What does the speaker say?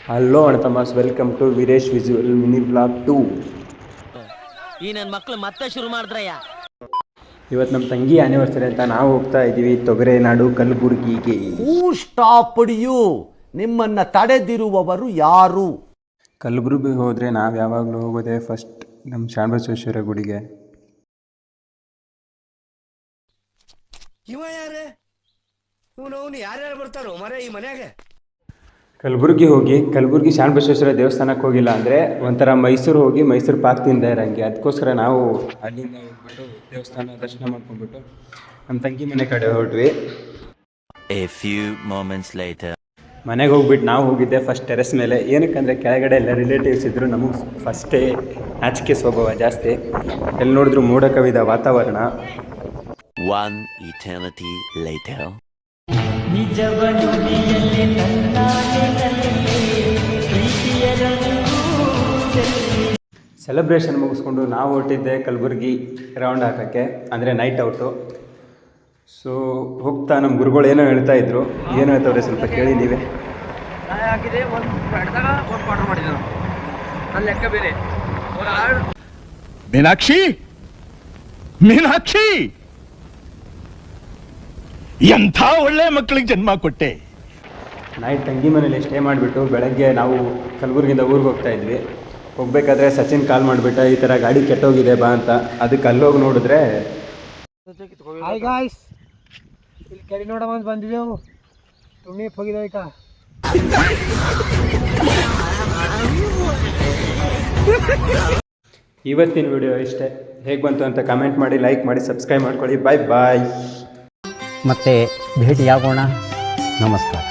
Hello ಅಣ್ಣ ತಮಾಸ್, welcome to Veeresh visual mini blog 2. ಈ ನನ್ನ ಮಕ್ಕಳು ಮತ್ತೆ ಶುರು ಮಾಡಿದ್ರಯ್ಯ. ಇವತ್ತು ನಮ್ಮ ತಂಗಿ ಆ್ಯನಿವರ್ಸರಿ ಅಂತ ನಾವು ಹೋಗ್ತಾ ಇದ್ದೀವಿ ತೊಗರೆನಾಡು ಕಲಬುರಗಿಗೆ. ಹೂ ಸ್ಟಾಪ್ಡ್ ಯು? ನಿಮ್ಮನ್ನು ತಡೆದಿರುವವರು ಯಾರು? ಕಲಬುರಗಿಗೆ ಹೋದರೆ ನಾವು ಯಾವಾಗಲೂ ಹೋಗೋದೇ ಫಸ್ಟ್ ನಮ್ಮ ಶಾಣಬಸವೇಶ್ವರ ಗುಡಿಗೆ. ಇವ ಯಾರೇ ಇವನು ಯಾರ್ಯಾರು ಬರ್ತಾರೋ ಮರೆ ಈ ಮನ್ಯಾಗ? ಕಲಬುರಗಿ ಹೋಗಿ ಕಲಬುರಗಿ ಶಾಣಬಸವೇಶ್ವರ ದೇವಸ್ಥಾನಕ್ಕೆ ಹೋಗಿಲ್ಲ ಅಂದರೆ ಒಂಥರ ಮೈಸೂರು ಹೋಗಿ ಮೈಸೂರು ಪಾಕ್ ತಿಂದ ಇರಂಗೆ. ಅದಕ್ಕೋಸ್ಕರ ನಾವು ಅಲ್ಲಿಂದ ಹೋಗ್ಬಿಟ್ಟು ದೇವಸ್ಥಾನ ದರ್ಶನ ಮಾಡ್ಕೊಂಡ್ಬಿಟ್ಟು ನಮ್ಮ ತಂಗಿ ಮನೆ ಕಡೆ ಹೊರಟ್ವಿ. ಮನೆಗೆ ಹೋಗ್ಬಿಟ್ಟು ನಾವು ಹೋಗಿದ್ದೆ ಫಸ್ಟ್ ಟೆರೆಸ್ ಮೇಲೆ. ಏನಕ್ಕಂದರೆ ಕೆಳಗಡೆ ಎಲ್ಲ ರಿಲೇಟಿವ್ಸ್ ಇದ್ದರು. ನಮಗೆ ಫಸ್ಟೇ ನಾಚಿಕೆ ಸ್ವಭಾವ ಜಾಸ್ತಿ. ಎಲ್ಲಿ ನೋಡಿದ್ರು ಮೋಡ ಕವಿದ ವಾತಾವರಣ. ಸೆಲೆಬ್ರೇಷನ್ ಮುಗಿಸ್ಕೊಂಡು ನಾವು ಹೊರಟಿದ್ದೆ ಕಲಬುರಗಿ ರೌಂಡ್ ಹಾಕೋಕ್ಕೆ, ಅಂದರೆ ನೈಟ್ ಔಟು. ಸೊ ಹೋಗ್ತಾ ನಮ್ಮ ಗುರುಗಳು ಏನೋ ಹೇಳ್ತಾ ಇದ್ರು. ಏನು ಹೇಳ್ತವ್ರೆ ಸ್ವಲ್ಪ ಕೇಳಿ ನೀವೇ. ಮೀನಾಕ್ಷಿ ಮೀನಾಕ್ಷಿ ಎಂಥ ಒಳ್ಳೆ ಮಕ್ಕಳಿಗೆ ಜನ್ಮ ಕೊಟ್ಟೆ. ನೈಟ್ ತಂಗಿ ಮನೇಲಿ ಸ್ಟೇ ಮಾಡಿಬಿಟ್ಟು ಬೆಳಗ್ಗೆ ನಾವು ಕಲಬುರಗಿಯಿಂದ ಊರಿಗೆ ಹೋಗ್ತಾ ಇದ್ವಿ. ಹೋಗ್ಬೇಕಾದ್ರೆ ಸಚಿನ್ ಕಾಲ್ ಮಾಡಿಬಿಟ್ಟ, ಈ ಥರ ಗಾಡಿ ಕೆಟ್ಟೋಗಿದೆ ಬಾ ಅಂತ. ಅದಕ್ಕೆ ಅಲ್ಲೋಗಿ ನೋಡಿದ್ರೆ ಹಾಯ್ ಗಾಯ್ಸ್, ಇಲ್ಲಿ ಕೆರೆ ನೋಡೋ ಬಂದಿದ್ದೆವು. ತುಣ್ಣಿ ಹೋಗಿದೆ ಈಗ. ಇವತ್ತಿನ ವಿಡಿಯೋ ಇಷ್ಟೇ. ಹೇಗೆ ಬಂತು ಅಂತ ಕಮೆಂಟ್ ಮಾಡಿ, ಲೈಕ್ ಮಾಡಿ, ಸಬ್ಸ್ಕ್ರೈಬ್ ಮಾಡ್ಕೊಳ್ಳಿ. ಬಾಯ್ ಬಾಯ್. ಮತ್ತೆ ಭೇಟಿಯಾಗೋಣ. ನಮಸ್ಕಾರ.